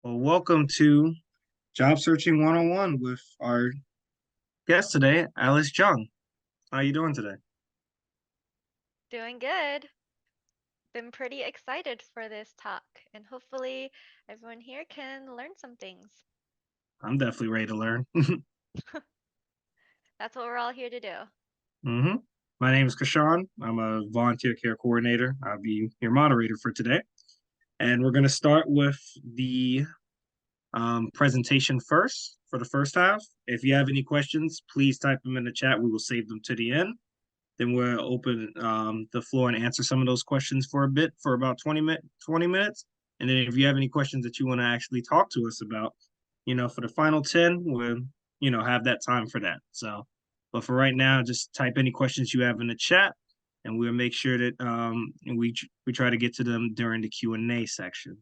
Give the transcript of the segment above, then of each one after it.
Well, welcome to Job Searching 101 with our guest today, Alice Jiang. How you doing today? Doing good. Been pretty excited for this talk, and hopefully everyone here can learn some things. I'm definitely ready to learn. That's what we're all here to do. hmm My name is Kashan. I'm a volunteer care coordinator. I'll be your moderator for today. And we're going to start with the presentation first for the first half. If you have any questions, please type them in the chat. We will save them to the end. Then we'll open the floor and answer some of those questions for a bit, for about 20 minutes. And then if you have any questions that you want to actually talk to us about, for the final 10, we'll, have that time for that. So, but for right now, just type any questions you have in the chat, and we'll make sure that we try to get to them during the Q&A section.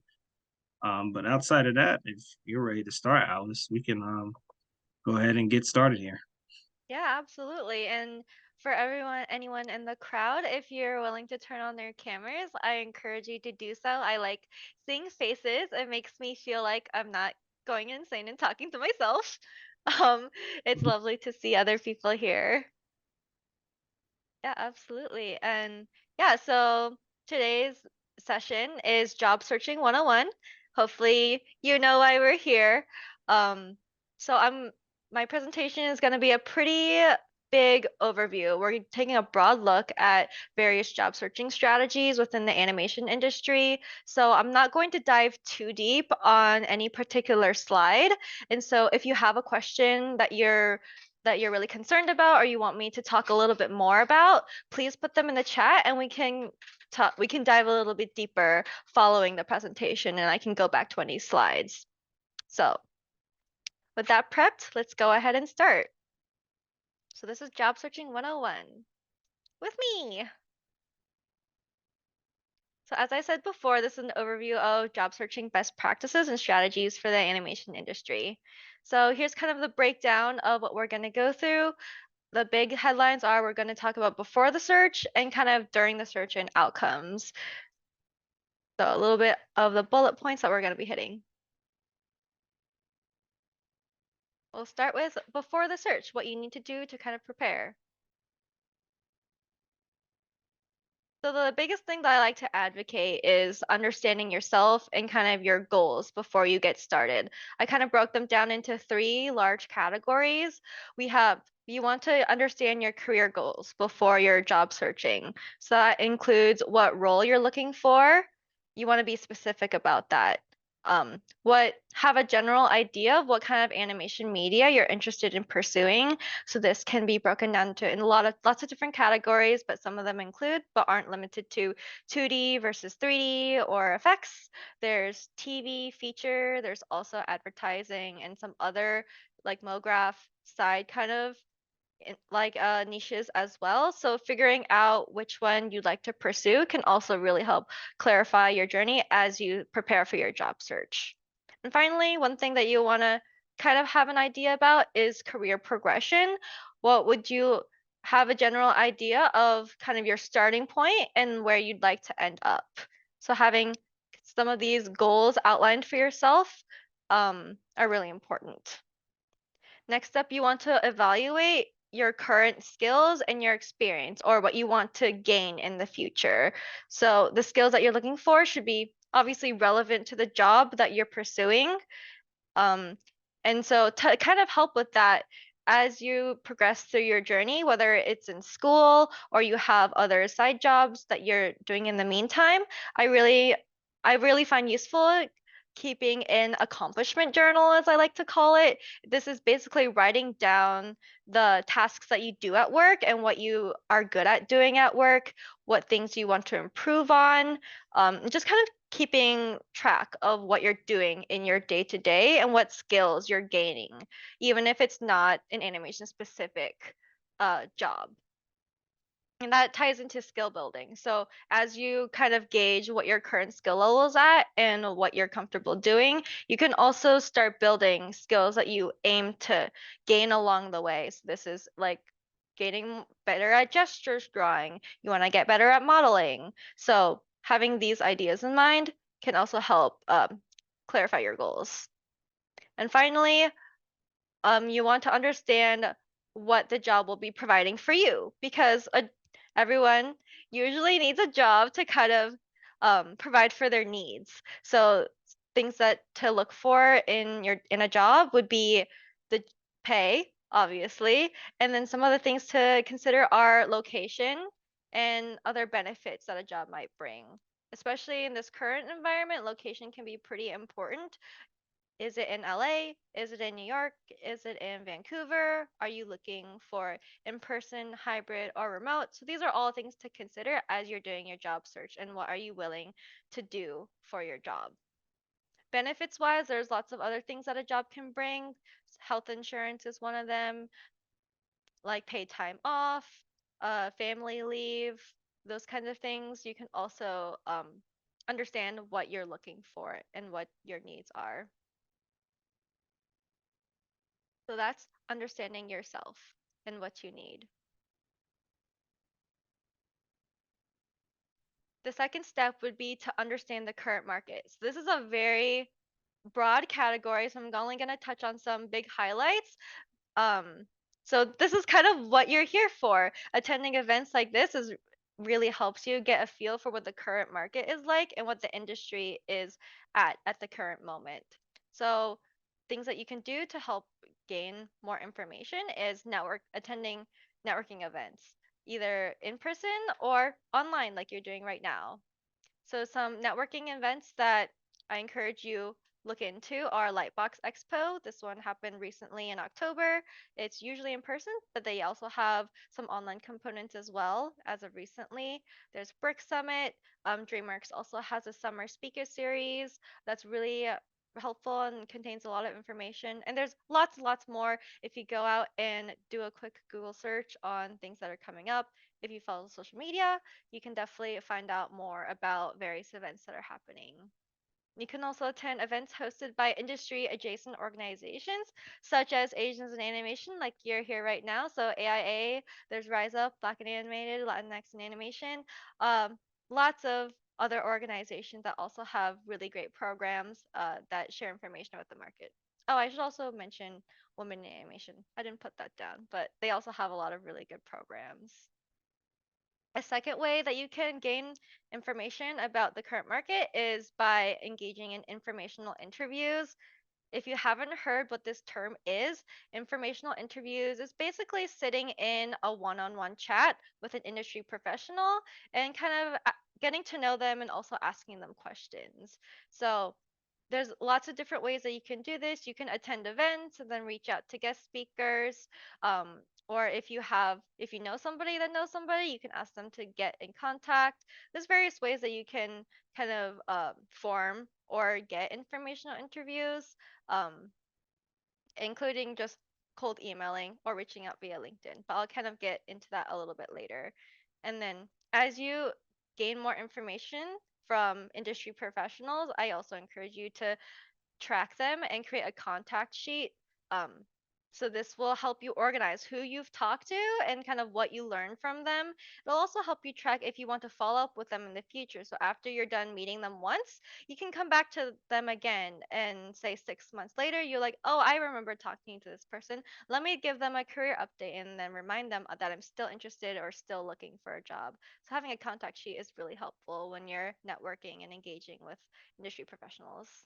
But outside of that, if you're ready to start, Alice, we can go ahead and get started here. Yeah, absolutely. And for anyone in the crowd, if you're willing to turn on their cameras, I encourage you to do so. I like seeing faces. It makes me feel like I'm not going insane and talking to myself. Um, it's lovely to see other people here. Yeah, absolutely. And yeah, so today's session is Job Searching 101. Hopefully you know why we're here. Um, so my presentation is going to be a pretty big overview. We're taking a broad look at various job searching strategies within the animation industry. So I'm not going to dive too deep on any particular slide. And so if you have a question that you're really concerned about or you want me to talk a little bit more about, please put them in the chat and we can dive a little bit deeper following the presentation and I can go back 20 slides. So with that prepped, let's go ahead and start. So this is Job Searching 101 with me. So as I said before, this is an overview of job searching best practices and strategies for the animation industry. So here's kind of the breakdown of what we're going to go through. The big headlines are we're going to talk about before the search and kind of during the search and outcomes. So a little bit of the bullet points that we're going to be hitting. We'll start with before the search, what you need to do to kind of prepare. So the biggest thing that I like to advocate is understanding yourself and kind of your goals before you get started. I kind of broke them down into three large categories. You want to understand your career goals before you're job searching. So that includes what role you're looking for. You want to be specific about that. Have a general idea of what kind of animation media you're interested in pursuing. So this can be broken down to in lots of different categories, but some of them include, but aren't limited to 2D versus 3D or effects. There's TV feature, there's also advertising and some other like MoGraph side kind of niches as well. So figuring out which one you'd like to pursue can also really help clarify your journey as you prepare for your job search. And finally, one thing that you want to kind of have an idea about is career progression. What would you have a general idea of kind of your starting point and where you'd like to end up? So having some of these goals outlined for yourself are really important. Next up, you want to evaluate your current skills and your experience or what you want to gain in the future. So the skills that you're looking for should be obviously relevant to the job that you're pursuing. Um, and so to kind of help with that, as you progress through your journey, whether it's in school or you have other side jobs that you're doing in the meantime, I really I really find useful keeping an accomplishment journal, as I like to call it. This is basically writing down the tasks that you do at work and what you are good at doing at work, what things you want to improve on, just kind of keeping track of what you're doing in your day to day and what skills you're gaining, even if it's not an animation specific job. And that ties into skill building. So as you kind of gauge what your current skill level is at and what you're comfortable doing, you can also start building skills that you aim to gain along the way. So this is like getting better at gestures drawing. You want to get better at modeling. So having these ideas in mind can also help clarify your goals. And finally, you want to understand what the job will be providing for you, because everyone usually needs a job to kind of provide for their needs. So things that to look for in a job would be the pay, obviously, and then some other things to consider are location and other benefits that a job might bring. Especially in this current environment, location can be pretty important. Is it in LA? Is it in New York? Is it in Vancouver? Are you looking for in-person, hybrid, or remote? So these are all things to consider as you're doing your job search, and what are you willing to do for your job. Benefits wise, there's lots of other things that a job can bring. Health insurance is one of them, like paid time off, family leave, those kinds of things. You can also understand what you're looking for and what your needs are. So that's understanding yourself and what you need. The second step would be to understand the current market. So this is a very broad category, so I'm only going to touch on some big highlights. Um, so this is kind of what you're here for. Attending events like this is really helps you get a feel for what the current market is like and what the industry is at the current moment. So things that you can do to help gain more information is attending networking events, either in person or online like you're doing right now. So some networking events that I encourage you look into are Lightbox Expo. This one happened recently in October. It's usually in person, but they also have some online components as well as of recently. There's Brick Summit. DreamWorks also has a summer speaker series that's really helpful and contains a lot of information. And there's lots more if you go out and do a quick Google search on things that are coming up. If you follow social media, you can definitely find out more about various events that are happening. You can also attend events hosted by industry adjacent organizations, such as Asians in Animation, like you're here right now. So AIA, there's Rise Up, Black and Animated, Latinx in Animation. Um, Lots of other organizations that also have really great programs that share information about the market. Oh, I should also mention Women in Animation. I didn't put that down, but they also have a lot of really good programs. A second way that you can gain information about the current market is by engaging in informational interviews. If you haven't heard what this term is, informational interviews is basically sitting in a one-on-one chat with an industry professional and kind of getting to know them and also asking them questions. So there's lots of different ways that you can do this. You can attend events and then reach out to guest speakers. Or if you know somebody that knows somebody, you can ask them to get in contact. There's various ways that you can kind of form or get informational interviews, um, including just cold emailing or reaching out via LinkedIn. But I'll kind of get into that a little bit later. And then as you gain more information from industry professionals, I also encourage you to track them and create a contact sheet. Um, so this will help you organize who you've talked to and kind of what you learned from them. It'll also help you track if you want to follow up with them in the future. So after you're done meeting them once, you can come back to them again and say 6 months later, you're like, oh, I remember talking to this person. Let me give them a career update and then remind them that I'm still interested or still looking for a job. So having a contact sheet is really helpful when you're networking and engaging with industry professionals.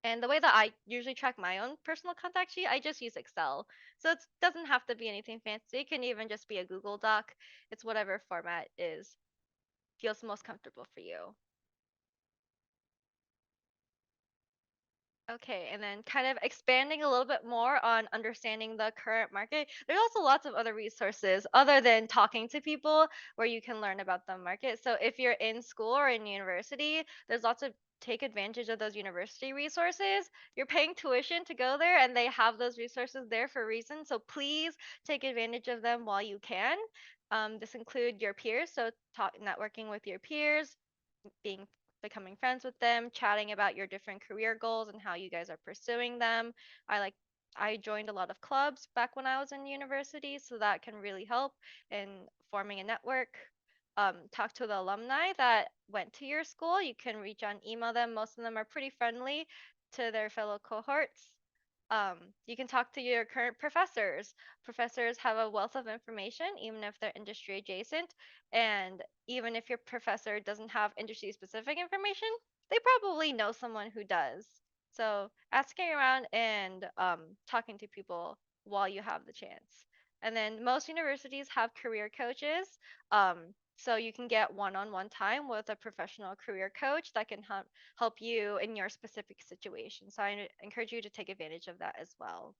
And the way that I usually track my own personal contact sheet, I just use Excel. So it doesn't have to be anything fancy. It can even just be a Google Doc. It's whatever format is feels most comfortable for you. Okay, and then kind of expanding a little bit more on understanding the current market. There's also lots of other resources other than talking to people where you can learn about the market. So if you're in school or in university, there's lots of take advantage of those university resources. You're paying tuition to go there and they have those resources there for a reason. So please take advantage of them while you can. This include your peers, so networking with your peers, being becoming friends with them, chatting about your different career goals and how you guys are pursuing them. I joined a lot of clubs back when I was in university, so that can really help in forming a network. talk to the alumni that went to your school. You can reach out and email them. Most of them are pretty friendly to their fellow cohorts. You can talk to your current professors. Professors have a wealth of information, even if they're industry adjacent. And even if your professor doesn't have industry specific information, they probably know someone who does. So asking around and talking to people while you have the chance. And then most universities have career coaches. So you can get one-on-one time with a professional career coach that can help you in your specific situation. So I encourage you to take advantage of that as well.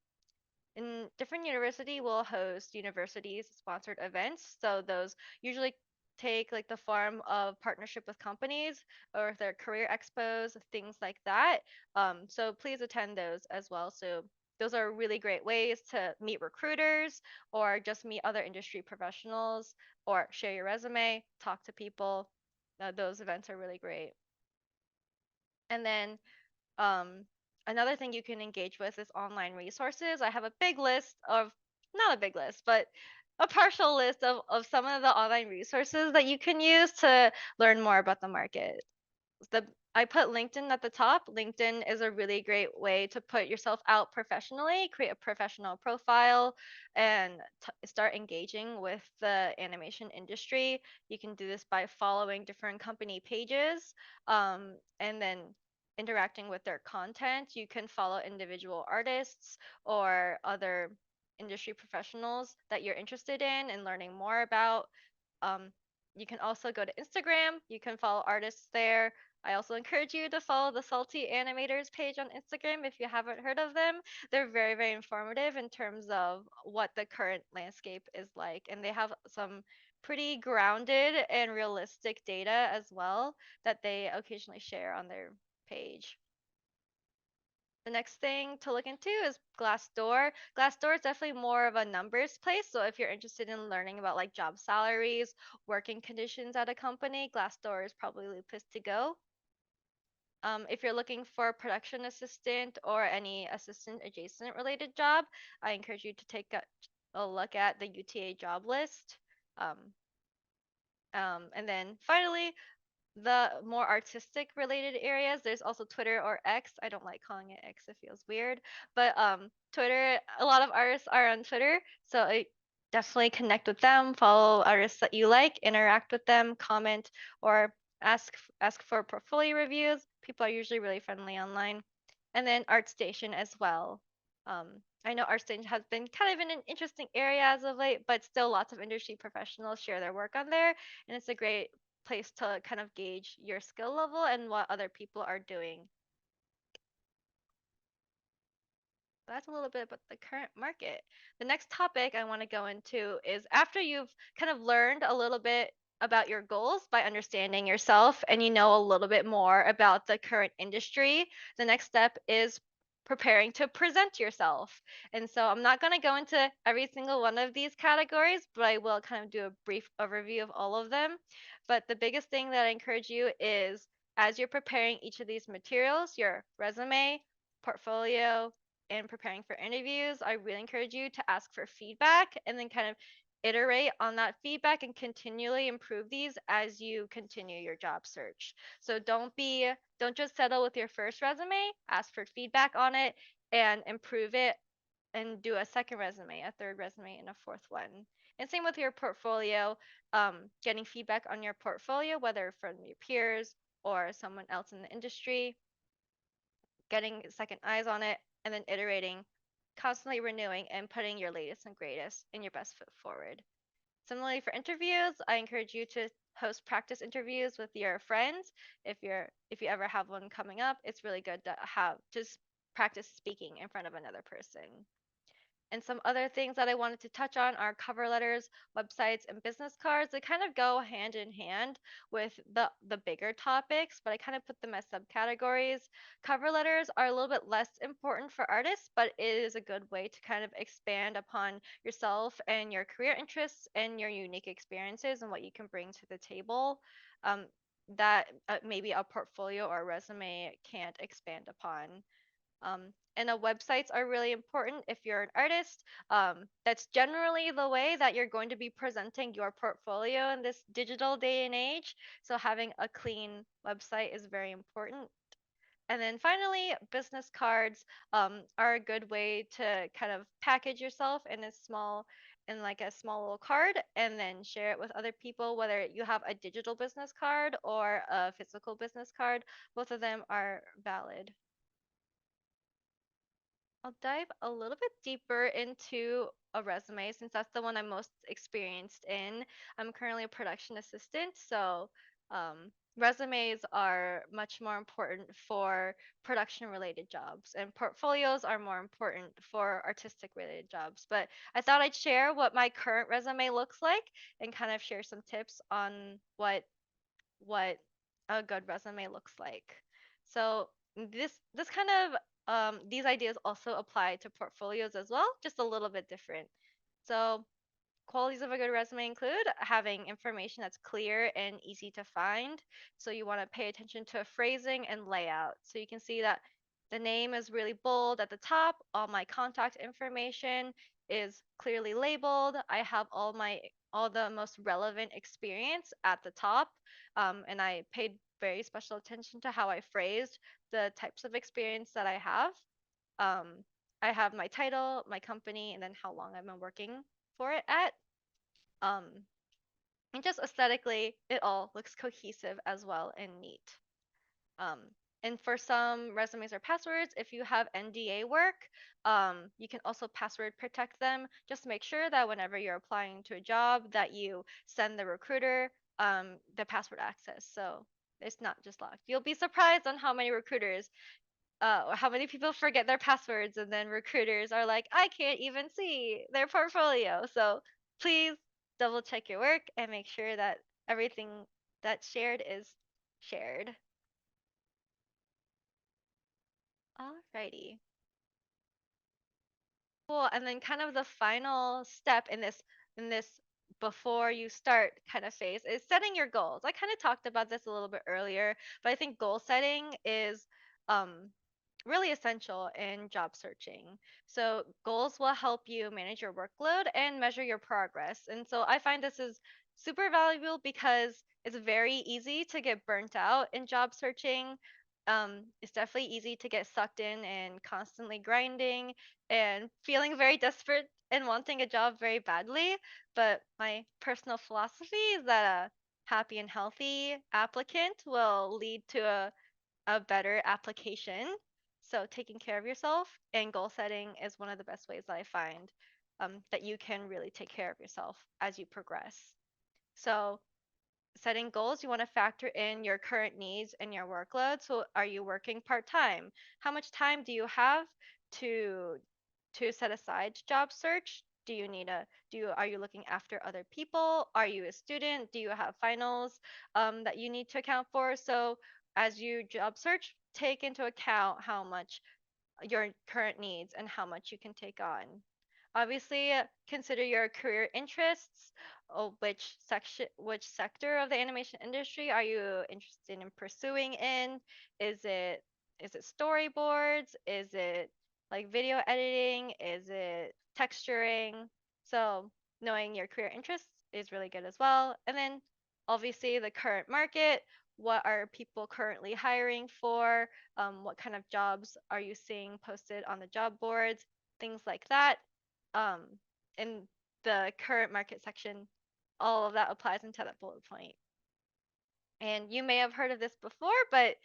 And different university will host universities sponsored events. So those usually take like the form of partnership with companies or their career expos, things like that. So please attend those as well. So those are really great ways to meet recruiters or just meet other industry professionals or share your resume, talk to people. Those events are really great. And then um, another thing you can engage with is online resources. I have a big list of, not a big list, but a partial list of some of the online resources that you can use to learn more about the market. I put LinkedIn at the top. LinkedIn is a really great way to put yourself out professionally, create a professional profile, and start engaging with the animation industry. You can do this by following different company pages, and then interacting with their content. You can follow individual artists or other industry professionals that you're interested in and learning more about. Um, you can also go to Instagram. You can follow artists there. I also encourage you to follow the Salty Animators page on Instagram if you haven't heard of them. They're very, very informative in terms of what the current landscape is like. And they have some pretty grounded and realistic data as well that they occasionally share on their page. The next thing to look into is Glassdoor. Glassdoor is definitely more of a numbers place. So if you're interested in learning about like job salaries, working conditions at a company, Glassdoor is probably the place to go. If you're looking for a production assistant or any assistant adjacent related job, I encourage you to take a look at the UTA job list. Um, and then finally, the more artistic related areas, there's also Twitter or X. I don't like calling it X, it feels weird. But Twitter, a lot of artists are on Twitter, so I definitely connect with them, follow artists that you like, interact with them, comment, or ask for portfolio reviews. People are usually really friendly online. And then ArtStation as well. I know ArtStation has been kind of in an interesting area as of late, but still lots of industry professionals share their work on there, and it's a great place to kind of gauge your skill level and what other people are doing. That's a little bit about the current market. The next topic I want to go into is after you've kind of learned a little bit about your goals by understanding yourself and you know a little bit more about the current industry, the next step is preparing to present yourself. And so I'm not going to go into every single one of these categories, but I will kind of do a brief overview of all of them. But the biggest thing that I encourage you is as you're preparing each of these materials, your resume, portfolio, and preparing for interviews, I really encourage you to ask for feedback and then kind of iterate on that feedback and continually improve these as you continue your job search. So don't just settle with your first resume, ask for feedback on it and improve it and do a second resume, a third resume, and a fourth one. And same with your portfolio, getting feedback on your portfolio, whether from your peers or someone else in the industry, getting second eyes on it, and then iterating, constantly renewing, and putting your latest and greatest and your best foot forward. Similarly for interviews, I encourage you to host practice interviews with your friends. If you ever have one coming up, it's really good to have just practice speaking in front of another person. And some other things that I wanted to touch on are cover letters, websites, and business cards. They kind of go hand in hand with the bigger topics, but I kind of put them as subcategories. Cover letters are a little bit less important for artists, but it is a good way to kind of expand upon yourself and your career interests and your unique experiences and what you can bring to the table. That maybe a portfolio or a resume can't expand upon. And websites are really important if you're an artist. That's generally the way that you're going to be presenting your portfolio in this digital day and age. So having a clean website is very important. And then finally, business cards are a good way to kind of package yourself in like a small little card and then share it with other people, whether you have a digital business card or a physical business card. Both of them are valid. I'll dive a little bit deeper into a resume since that's the one I'm most experienced in. I'm currently a production assistant, so resumes are much more important for production related jobs, and portfolios are more important for artistic related jobs. But I thought I'd share what my current resume looks like and kind of share some tips on what a good resume looks like. So this kind of these ideas also apply to portfolios as well, just a little bit different. So qualities of a good resume include having information that's clear and easy to find. So you want to pay attention to phrasing and layout. So you can see that the name is really bold at the top. All my contact information is clearly labeled. I have all the most relevant experience at the top. And I paid very special attention to how I phrased the types of experience that I have. Um, I have my title, my company, and then how long I've been working for it at. Um, and just aesthetically, it all looks cohesive as well and neat. Um, and for some resumes or passwords, if you have NDA work, you can also password protect them. Just make sure that whenever you're applying to a job, that you send the recruiter the password access, so it's not just locked. You'll be surprised on how many recruiters or how many people forget their passwords and then recruiters are like, I can't even see their portfolio. So please double check your work and make sure that everything that's shared is shared. Alrighty. Cool. And then kind of the final step in this before you start kind of phase is setting your goals. I kind of talked about this a little bit earlier, but I think goal setting is um really essential in job searching. So goals will help you manage your workload and measure your progress. And so I find this is super valuable because it's very easy to get burnt out in job searching. It's definitely easy to get sucked in and constantly grinding and feeling very desperate and wanting a job very badly. But my personal philosophy is that a happy and healthy applicant will lead to a better application. So taking care of yourself and goal setting is one of the best ways that I find that you can really take care of yourself as you progress. So setting goals, you want to factor in your current needs and your workload. So are you working part-time? How much time do you have to set aside to job search? Do you need a are you looking after other people? Are you a student? Do you have finals that you need to account for? So as you job search, take into account how much your current needs and how much you can take on. Obviously, consider your career interests. Which sector of the animation industry are you interested in pursuing in? Is it storyboards? Is it like video editing? Is it texturing? So knowing your career interests is really good as well. And then obviously the current market. What are people currently hiring for? What kind of jobs are you seeing posted on the job boards? Things like that. Um, in the current market section, all of that applies into that bullet point. And you may have heard of this before, but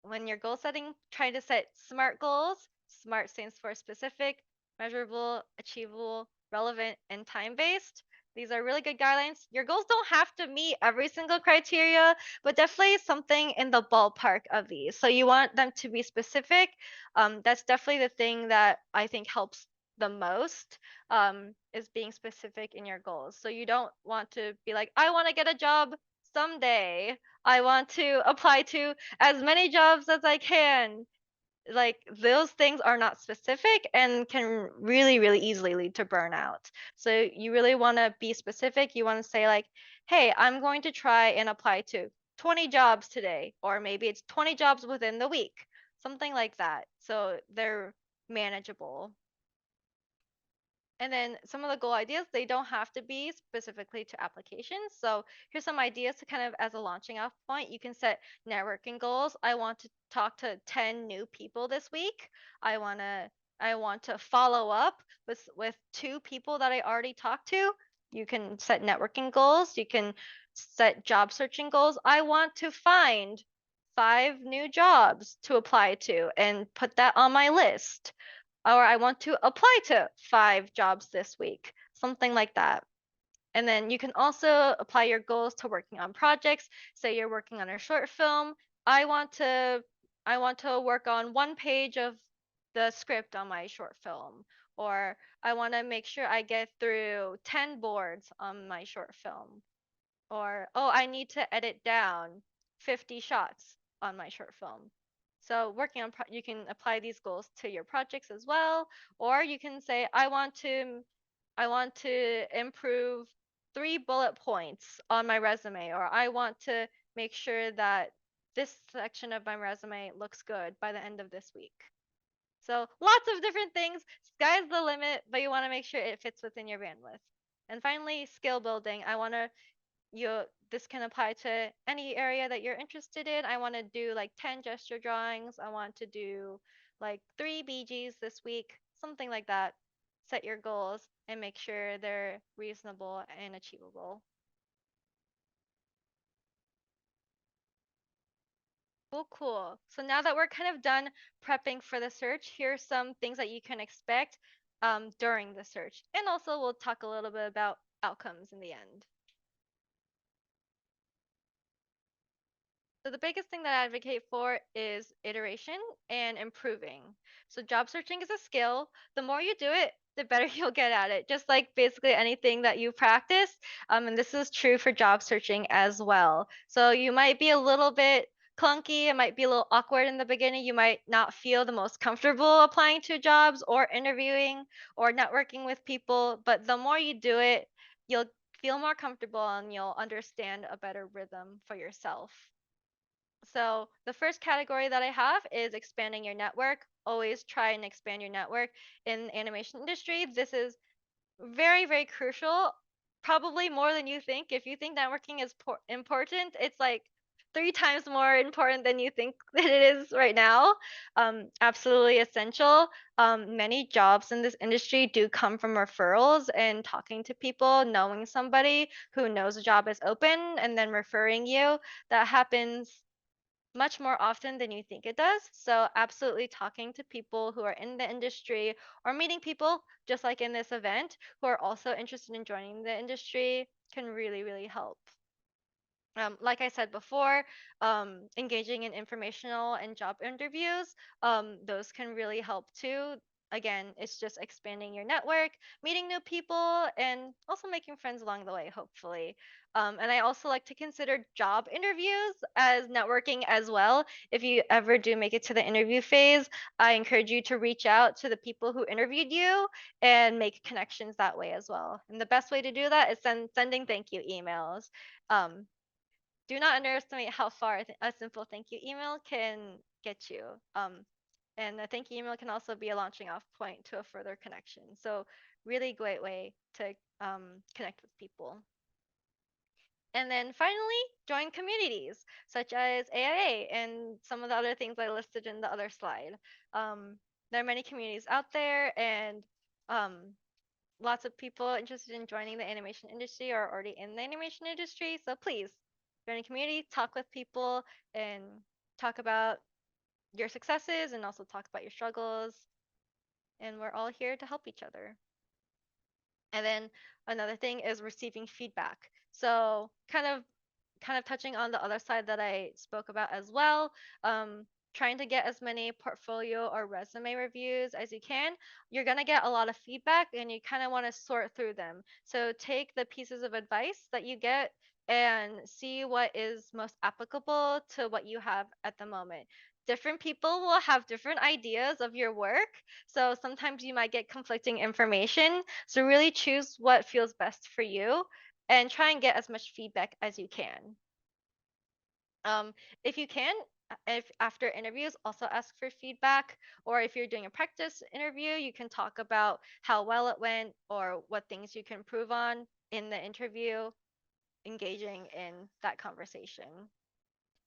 when you're goal setting, trying to set SMART goals. SMART stands for specific, measurable, achievable, relevant, and time-based. These are really good guidelines. Your goals don't have to meet every single criteria, but definitely something in the ballpark of these. So you want them to be specific. That's definitely the thing that I think helps the most is being specific in your goals. So you don't want to be like, I want to get a job someday. I want to apply to as many jobs as I can. Like those things are not specific and can really, really easily lead to burnout. So you really want to be specific. You want to say like, hey, I'm going to try and apply to 20 jobs today, or maybe it's 20 jobs within the week. something like that. So they're manageable. And then some of the goal ideas, they don't have to be specifically to applications. So here's some ideas to kind of as a launching off point. You can set networking goals. I want to talk to 10 new people this week. I want to follow up with 2 people that I already talked to. You can set networking goals. You can set job searching goals. I want to find 5 new jobs to apply to and put that on my list, or I want to apply to 5 jobs this week, something like that. And then you can also apply your goals to working on projects. Say you're working on a short film. I want to work on 1 page of the script on my short film, or I want to make sure I get through 10 boards on my short film, or oh, I need to edit down 50 shots on my short film. So working on you can apply these goals to your projects as well, or you can say I want to improve 3 bullet points on my resume, or I want to make sure that this section of my resume looks good by the end of this week. So lots of different things. Sky's the limit, but you want to make sure it fits within your bandwidth. And finally, skill building. This can apply to any area that you're interested in. I want to do like 10 gesture drawings. I want to do like 3 BGs this week, something like that. Set your goals and make sure they're reasonable and achievable. Cool. So now that we're kind of done prepping for the search, here's some things that you can expect during the search. And also we'll talk a little bit about outcomes in the end. So the biggest thing that I advocate for is iteration and improving. So job searching is a skill. The more you do it, the better you'll get at it. Just like basically anything that you practice. And this is true for job searching as well. So you might be a little bit clunky. It might be a little awkward in the beginning. You might not feel the most comfortable applying to jobs or interviewing or networking with people. But the more you do it, you'll feel more comfortable and you'll understand a better rhythm for yourself. So the first category that I have is expanding your network. Always try and expand your network in the animation industry. This is very, very crucial, probably more than you think. If you think networking is important, it's like 3 times more important than you think that it is right now. Absolutely essential. Many jobs in this industry do come from referrals and talking to people, knowing somebody who knows a job is open and then referring you. That happens much more often than you think it does. So absolutely talking to people who are in the industry or meeting people just like in this event who are also interested in joining the industry can really, really help. Like I said before, engaging in informational and job interviews, those can really help too. Again, it's just expanding your network, meeting new people, and also making friends along the way, hopefully. And I also like to consider job interviews as networking as well. If you ever do make it to the interview phase, I encourage you to reach out to the people who interviewed you and make connections that way as well. And the best way to do that is sending thank you emails. Do not underestimate how far a simple thank you email can get you. And a thank you email can also be a launching off point to a further connection. So really great way to connect with people. And then finally, join communities such as AIA and some of the other things I listed in the other slide. There are many communities out there, and lots of people interested in joining the animation industry are already in the animation industry. So please join a community, talk with people, and talk about your successes and also talk about your struggles. And we're all here to help each other. And then another thing is receiving feedback. So kind of touching on the other side that I spoke about as well. Trying to get as many portfolio or resume reviews as you can. You're going to get a lot of feedback and you kind of want to sort through them. So take the pieces of advice that you get and see what is most applicable to what you have at the moment. Different people will have different ideas of your work. So sometimes you might get conflicting information. So really choose what feels best for you and try and get as much feedback as you can. If you can, if after interviews, also ask for feedback. Or if you're doing a practice interview, you can talk about how well it went or what things you can improve on in the interview, engaging in that conversation.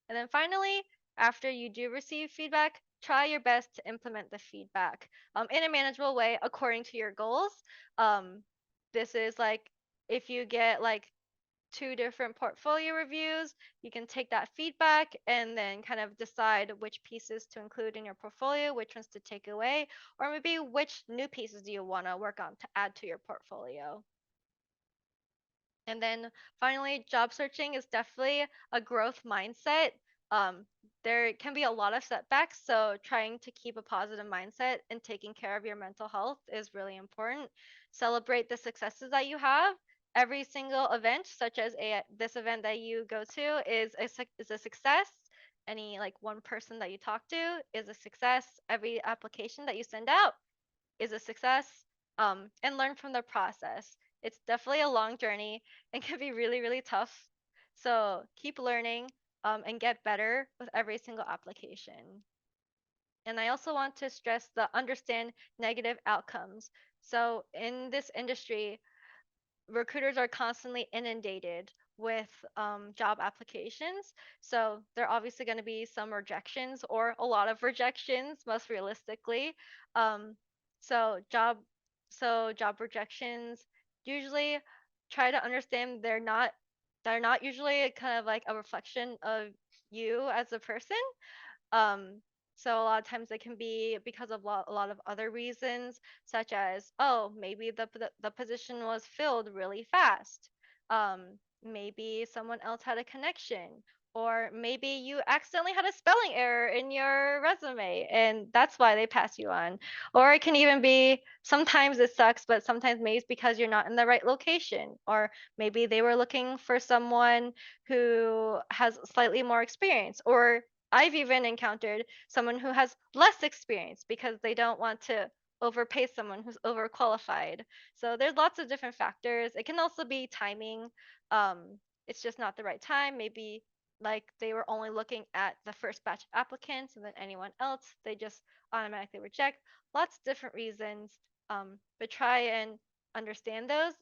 And then finally, after you do receive feedback, try your best to implement the feedback in a manageable way according to your goals. This is like if you get like 2 different portfolio reviews, you can take that feedback and then kind of decide which pieces to include in your portfolio, which ones to take away, or maybe which new pieces do you want to work on to add to your portfolio. And then finally, job searching is definitely a growth mindset. Um, there can be a lot of setbacks, so trying to keep a positive mindset and taking care of your mental health is really important. Celebrate the successes that you have. Every single event, such as this event that you go to, is a success. Any like one person that you talk to is a success. Every application that you send out is a success, and learn from the process. It's definitely a long journey and can be really, really tough. So keep learning, and get better with every single application. And I also want to stress the understand negative outcomes. So in this industry, recruiters are constantly inundated with job applications. So there are obviously going to be some rejections or a lot of rejections, most realistically. Um, so job job rejections usually try to understand they're not usually kind of like a reflection of you as a person. um, so a lot of times it can be because of a lot of other reasons, such as, oh, maybe the position was filled really fast. Maybe someone else had a connection, or maybe you accidentally had a spelling error in your resume, and that's why they pass you on. Or it can even be sometimes it sucks, but sometimes maybe it's because you're not in the right location, or maybe they were looking for someone who has slightly more experience, or I've even encountered someone who has less experience because they don't want to overpay someone who's overqualified. So there's lots of different factors. It can also be timing. It's just not the right time. Maybe like they were only looking at the first batch of applicants and then anyone else they just automatically reject. Lots of different reasons. But try and understand those.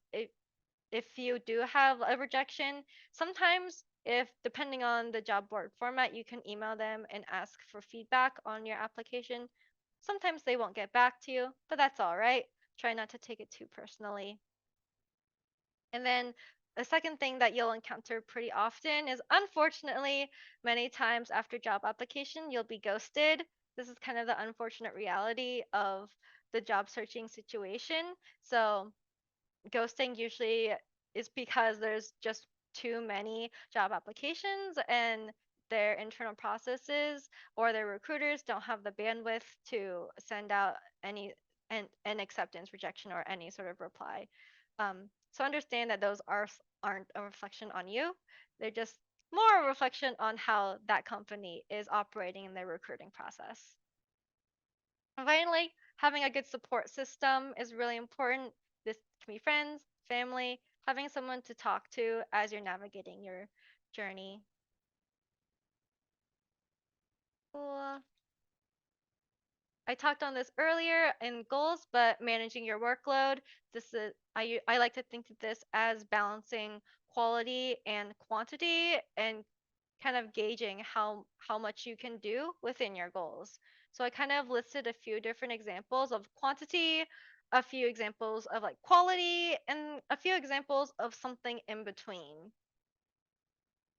If you do have a rejection, sometimes if depending on the job board format, you can email them and ask for feedback on your application. Sometimes they won't get back to you, but that's all right. Try not to take it too personally. And then the second thing that you'll encounter pretty often is, unfortunately, many times after job application, you'll be ghosted. This is kind of the unfortunate reality of the job searching situation. So ghosting usually is because there's just too many job applications and their internal processes or their recruiters don't have the bandwidth to send out an acceptance, rejection, or any sort of reply. So understand that those aren't a reflection on you. They're just more a reflection on how that company is operating in their recruiting process. And finally, having a good support system is really important. This can be friends, family, having someone to talk to as you're navigating your journey. Cool. I talked on this earlier in goals, but managing your workload. This is I like to think of this as balancing quality and quantity and kind of gauging how much you can do within your goals. So I kind of listed a few different examples of quantity, a few examples of like quality, and a few examples of something in between.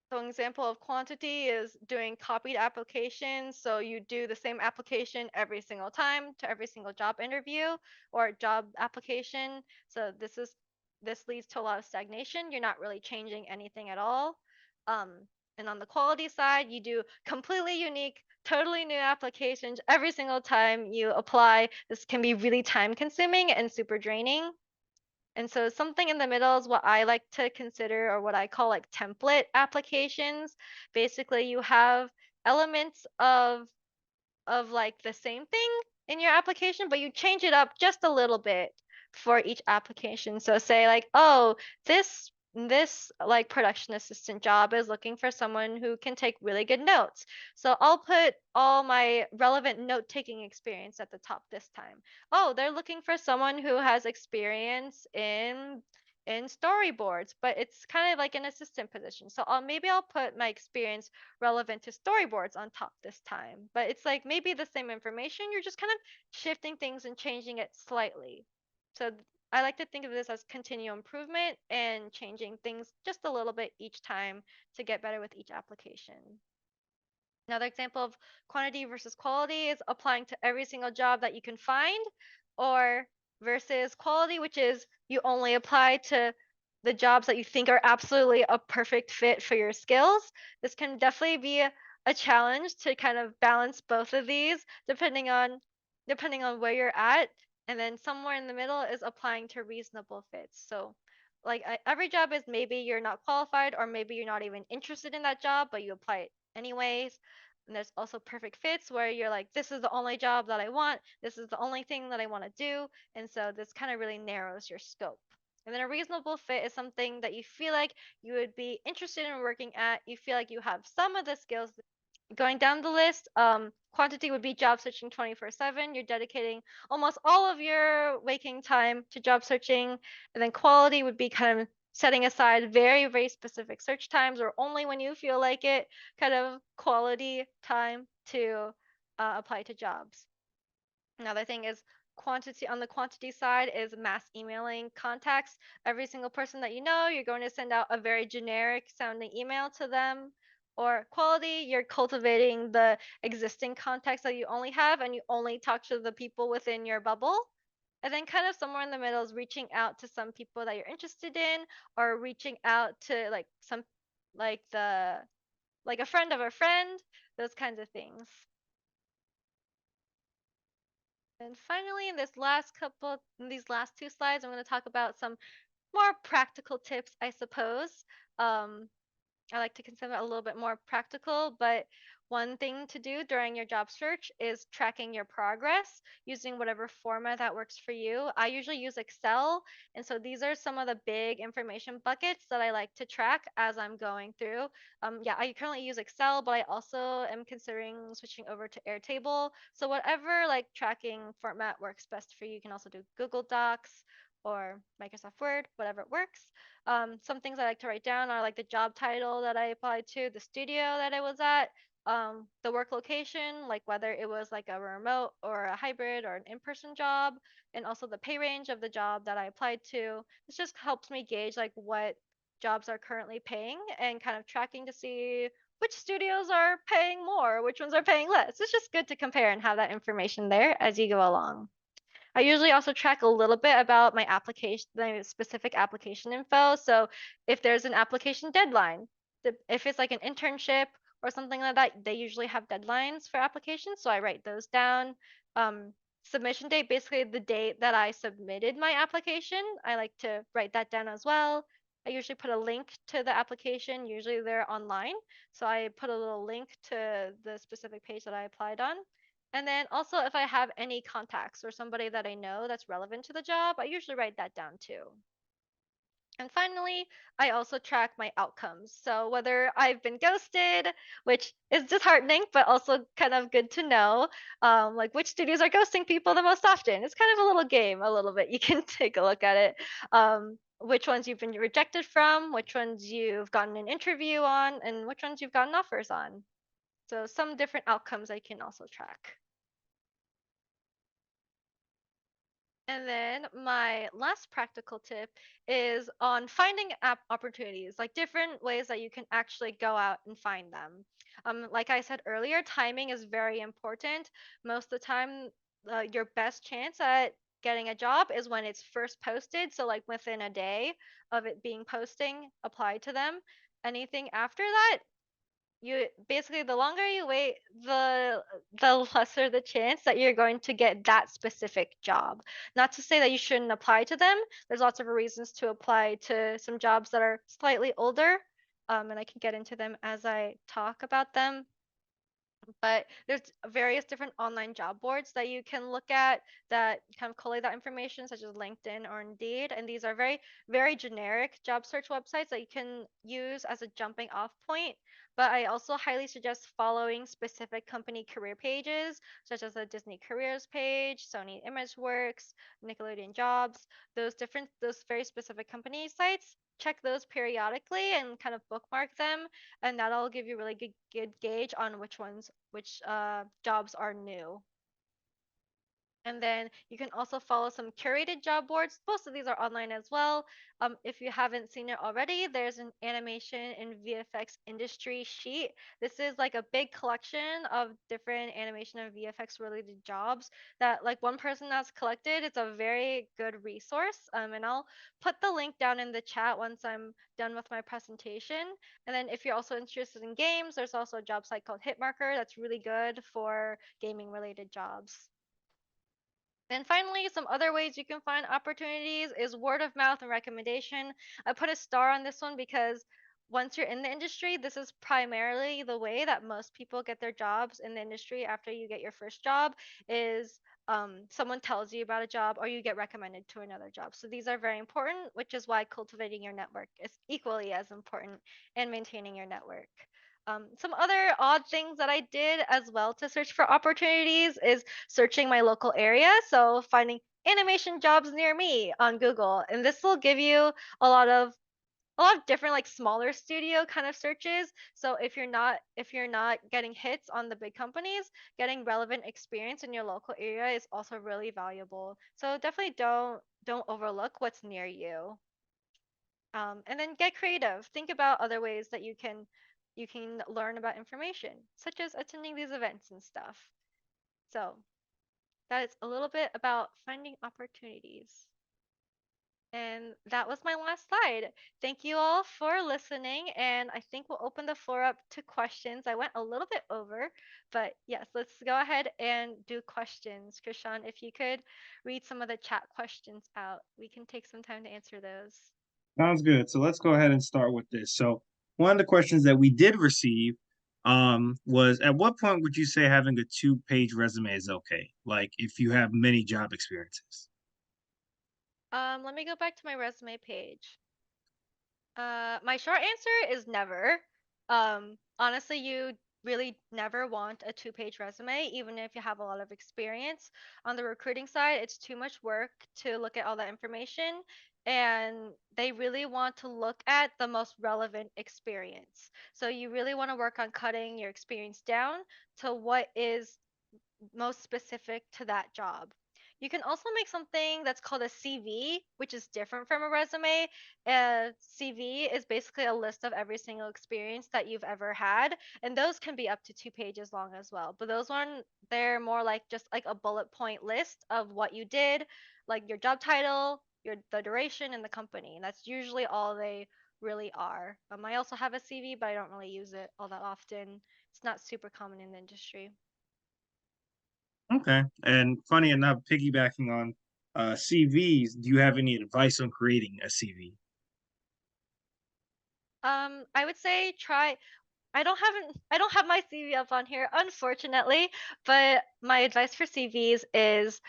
So an example of quantity is doing copied applications. So you do the same application every single time to every single job interview or job application. So this leads to a lot of stagnation. You're not really changing anything at all. And on the quality side, you do completely unique, totally new applications every single time you apply. This can be really time consuming and super draining. And so something in the middle is what I like to consider, or what I call like template applications. Basically, you have elements of like the same thing in your application, but you change it up just a little bit for each application. So say like, oh, this like production assistant job is looking for someone who can take really good notes. So I'll put all my relevant note taking experience at the top this time. Oh, they're looking for someone who has experience in storyboards, but it's kind of like an assistant position. So maybe I'll put my experience relevant to storyboards on top this time. But it's like maybe the same information, you're just kind of shifting things and changing it slightly. So I like to think of this as continual improvement and changing things just a little bit each time to get better with each application. Another example of quantity versus quality is applying to every single job that you can find, or versus quality, which is you only apply to the jobs that you think are absolutely a perfect fit for your skills. This can definitely be a challenge to kind of balance both of these depending on where you're at. And then somewhere in the middle is applying to reasonable fits. So like every job is maybe you're not qualified or maybe you're not even interested in that job, but you apply it anyways. And there's also perfect fits where you're like, this is the only job that I want. This is the only thing that I want to do. And so this kind of really narrows your scope. And then a reasonable fit is something that you feel like you would be interested in working at. You feel like you have some of the skills. Going down the list, quantity would be job searching 24/7. You're dedicating almost all of your waking time to job searching. And then quality would be kind of setting aside very, very specific search times or only when you feel like it, kind of quality time to apply to jobs. Another thing is quantity on the quantity side is mass emailing contacts. Every single person that you know, you're going to send out a very generic sounding email to them. Or quality, you're cultivating the existing contacts that you only have and you only talk to the people within your bubble. And then kind of somewhere in the middle is reaching out to some people that you're interested in or reaching out to like some like the like a friend of a friend, those kinds of things. And finally, in these last two slides, I'm going to talk about some more practical tips, I suppose. Um, I like to consider it a little bit more practical, but one thing to do during your job search is tracking your progress using whatever format that works for you. I usually use Excel, and so these are some of the big information buckets that I like to track as I'm going through. Yeah, I currently use Excel, but I also am considering switching over to Airtable. So whatever like tracking format works best for you, you can also do Google Docs or Microsoft Word, whatever it works. Some things I like to write down are like the job title that I applied to, the studio that I was at, the work location, like whether it was like a remote or a hybrid or an in-person job, and also the pay range of the job that I applied to. This just helps me gauge like what jobs are currently paying and kind of tracking to see which studios are paying more, which ones are paying less. It's just good to compare and have that information there as you go along. I usually also track a little bit about my application, the specific application info. So if there's an application deadline, if it's like an internship or something like that, they usually have deadlines for applications. So I write those down. Submission date, basically the date that I submitted my application, I like to write that down as well. I usually put a link to the application. Usually they're online. So I put a little link to the specific page that I applied on. And then also if I have any contacts or somebody that I know that's relevant to the job, I usually write that down too. And finally, I also track my outcomes. So whether I've been ghosted, which is disheartening, but also kind of good to know, like which studios are ghosting people the most often. It's kind of a little game, a little bit. You can take a look at it. Which ones you've been rejected from, which ones you've gotten an interview on, and which ones you've gotten offers on. So some different outcomes I can also track. And then my last practical tip is on finding app opportunities, like different ways that you can actually go out and find them. Like I said earlier, timing is very important. Most of the time, your best chance at getting a job is when it's first posted. So like within a day of it being posting, apply to them. Anything after that, you basically the longer you wait, the lesser the chance that you're going to get that specific job. Not to say that you shouldn't apply to them. There's lots of reasons to apply to some jobs that are slightly older, and I can get into them as I talk about them. But there's various different online job boards that you can look at that kind of collate that information, such as LinkedIn or Indeed. And these are very, very generic job search websites that you can use as a jumping off point. But I also highly suggest following specific company career pages, such as the Disney Careers page, Sony ImageWorks, Nickelodeon Jobs, those very specific company sites. Check those periodically and kind of bookmark them, and that'll give you really good gauge on which jobs are new. And then you can also follow some curated job boards. Most of these are online as well. If you haven't seen it already, there's an animation and VFX industry sheet. This is like a big collection of different animation and VFX related jobs that like one person has collected. It's a very good resource. And I'll put the link down in the chat once I'm done with my presentation. And then if you're also interested in games, there's also a job site called Hitmarker that's really good for gaming related jobs. And finally, some other ways you can find opportunities is word of mouth and recommendation. I put a star on this one because once you're in the industry, this is primarily the way that most people get their jobs in the industry after you get your first job is someone tells you about a job or you get recommended to another job. So these are very important, which is why cultivating your network is equally as important and maintaining your network. Some other odd things that I did as well to search for opportunities is searching my local area. So finding animation jobs near me on Google. And this will give you a lot of different like smaller studio kind of searches. So if you're not getting hits on the big companies, getting relevant experience in your local area is also really valuable. So definitely don't overlook what's near you. And then get creative. Think about other ways that you can learn about information, such as attending these events and stuff. So that is a little bit about finding opportunities. And that was my last slide. Thank you all for listening, and I think we'll open the floor up to questions. I went a little bit over, but yes, let's go ahead and do questions. Krishan, if you could read some of the chat questions out, we can take some time to answer those. Sounds good. So let's go ahead and start with this. So one of the questions that we did receive was at what point would you say having a two-page resume is okay? Like if you have many job experiences. Let me go back to my resume page. My short answer is never. Honestly, you really never want a two-page resume, even if you have a lot of experience. On the recruiting side, it's too much work to look at all that information, and they really want to look at the most relevant experience. So you really want to work on cutting your experience down to what is most specific to that job. You can also make something that's called a CV, which is different from a resume. A CV is basically a list of every single experience that you've ever had, and those can be up to 2 pages long as well. But they're more like just like a bullet point list of what you did, like your job title, the duration, and the company. And that's usually all they really are. I also have a CV, but I don't really use it all that often. It's not super common in the industry. Okay. And funny enough, piggybacking on CVs, do you have any advice on creating a CV? I would say try. I don't have my CV up on here, unfortunately, but my advice for CVs is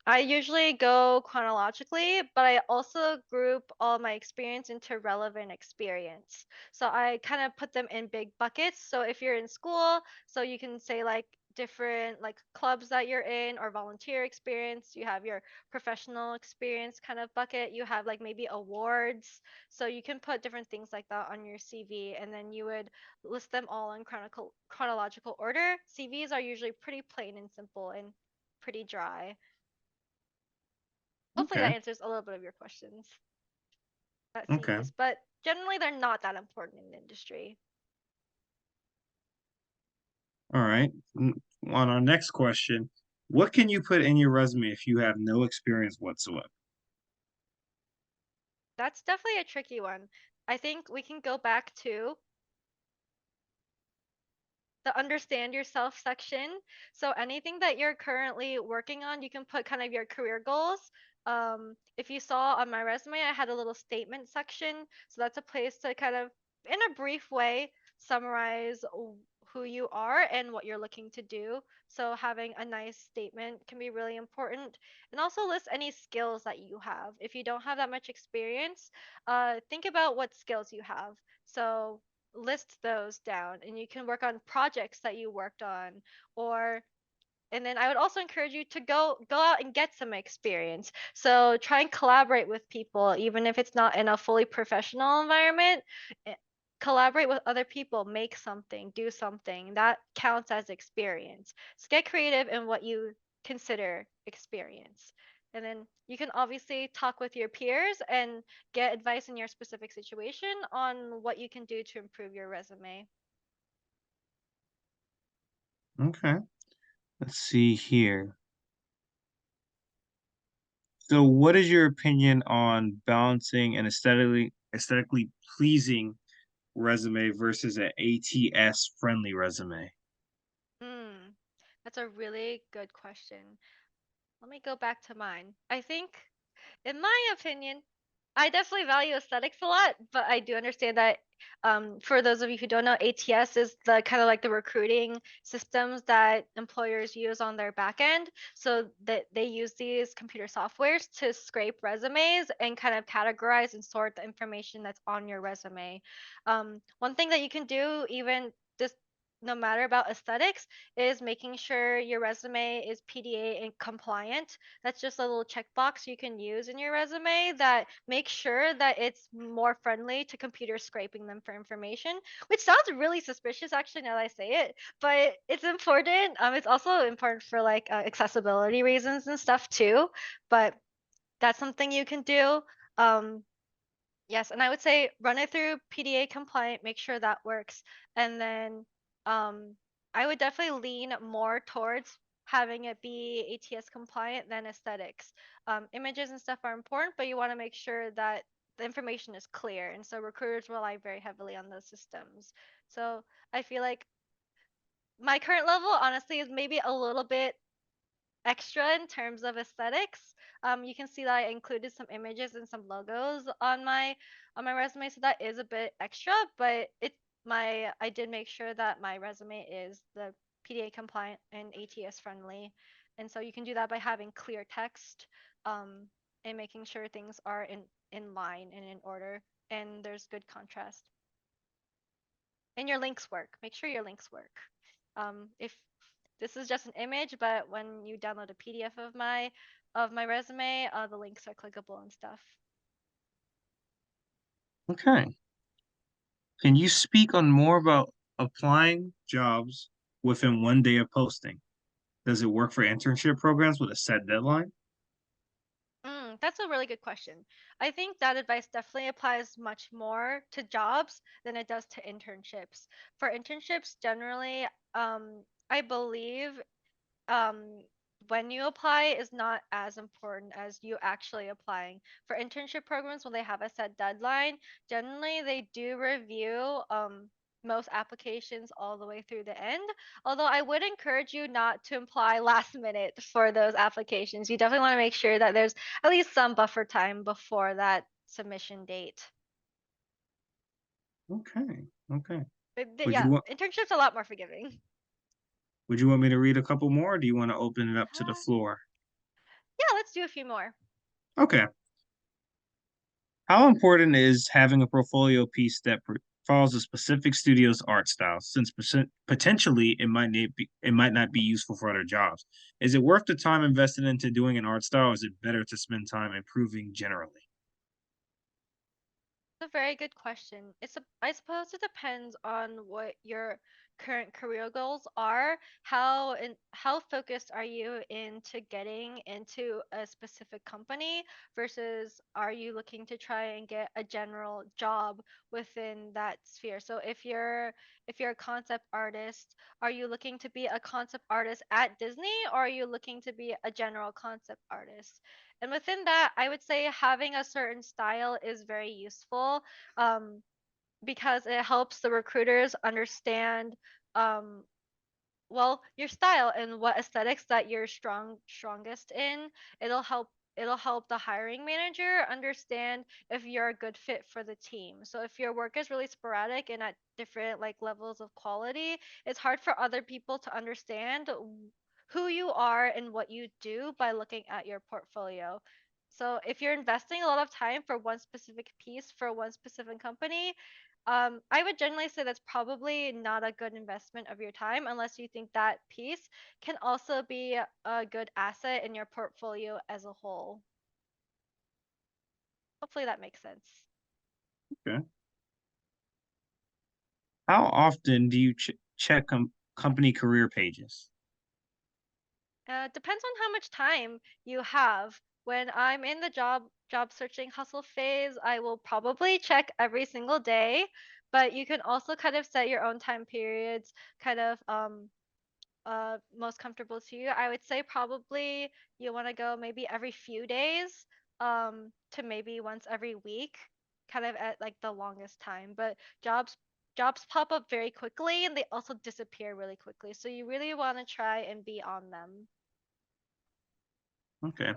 I usually go chronologically, but I also group all my experience into relevant experience. So I kind of put them in big buckets. So if you're in school, so you can say like different like clubs that you're in or volunteer experience. You have your professional experience kind of bucket. You have like maybe awards. So you can put different things like that on your CV, and then you would list them all in chronological order. CVs are usually pretty plain and simple and pretty dry. Hopefully Okay. that answers a little bit of your questions about Okay. CVs, but generally they're not that important in the industry. All right. On our next question, what can you put in your resume if you have no experience whatsoever? That's definitely a tricky one. I think we can go back to the understand yourself section. So anything that you're currently working on, you can put kind of your career goals. If you saw on my resume, I had a little statement section. So that's a place to kind of, in a brief way, summarize who you are and what you're looking to do. So having a nice statement can be really important. And also list any skills that you have. If you don't have that much experience, think about what skills you have. So list those down and you can work on projects that you worked on, or and then I would also encourage you to go out and get some experience. So try and collaborate with people, even if it's not in a fully professional environment. eh, Collaborate with other people, make something, do something. That counts as experience. So get creative in what you consider experience. And then you can obviously talk with your peers and get advice in your specific situation on what you can do to improve your resume. Okay. Let's see here. So what is your opinion on balancing an aesthetically pleasing resume versus an ATS friendly resume? Mm, that's a really good question. Let me go back to mine. I think, in my opinion, I definitely value aesthetics a lot, but I do understand that for those of you who don't know, ATS is the kind of like the recruiting systems that employers use on their back end. So that they use these computer softwares to scrape resumes and kind of categorize and sort the information that's on your resume. One thing that you can do, even just no matter about aesthetics, is making sure your resume is PDA and compliant. That's just a little checkbox you can use in your resume that makes sure that it's more friendly to computer scraping them for information, which sounds really suspicious actually now that I say it, but it's important. It's also important for like accessibility reasons and stuff too, but that's something you can do. Um, Yes, and I would say run it through PDA compliant, make sure that works. And then um, I would definitely lean more towards having it be ATS compliant than aesthetics. Images and stuff are important, but you want to make sure that the information is clear. And so recruiters rely very heavily on those systems. So I feel like my current level, honestly, is maybe a little bit extra in terms of aesthetics. You can see that I included some images and some logos on my resume, so that is a bit extra. But I did make sure that my resume is the PDA compliant and ATS friendly, and so you can do that by having clear text, um, and making sure things are in line and in order, and there's good contrast. And your links work. Make sure your links work. If this is just an image, but when you download a PDF of my resume, the links are clickable and stuff. Okay. Can you speak on more about applying jobs within 1 day of posting? Does it work for internship programs with a set deadline? That's a really good question. I think that advice definitely applies much more to jobs than it does to internships. For internships, generally, I believe um when you apply is not as important as you actually applying. For internship programs, when they have a set deadline, generally they do review most applications all the way through the end. Although I would encourage you not to apply last minute for those applications. You definitely want to make sure that there's at least some buffer time before that submission date. Okay. Okay. But Would you yeah, want internships a lot more forgiving. would you want me to read a couple more, or do you want to open it up to the Uh, floor? yeah, let's do a few more. Okay. How important is having a portfolio piece that follows a specific studio's art style, since potentially it might not be useful for other jobs? Is it worth the time invested into doing an art style, or is it better to spend time improving generally? A very good question. I suppose it depends on what your current career goals are. How focused are you into getting into a specific company versus are you looking to try and get a general job within that sphere? So if you're a concept artist, are you looking to be a concept artist at Disney or are you looking to be a general concept artist? And within that, I would say having a certain style is very useful, um, because it helps the recruiters understand, um, well, your style and what aesthetics that you're strongest in. It'll help. it'll help the hiring manager understand if you're a good fit for the team. So if your work is really sporadic and at different like levels of quality, it's hard for other people to understand who you are and what you do by looking at your portfolio. So if you're investing a lot of time for one specific piece for one specific company, I would generally say that's probably not a good investment of your time unless you think that piece can also be a good asset in your portfolio as a whole. Hopefully that makes sense. Okay. How often do you check company career pages? Depends on how much time you have. When I'm in the job searching hustle phase, I will probably check every single day, but you can also kind of set your own time periods, kind of most comfortable to you. I would say probably you want to go maybe every few days, to maybe once every week, kind of at like the longest time. But jobs pop up very quickly and they also disappear really quickly. So you really want to try and be on them. Okay.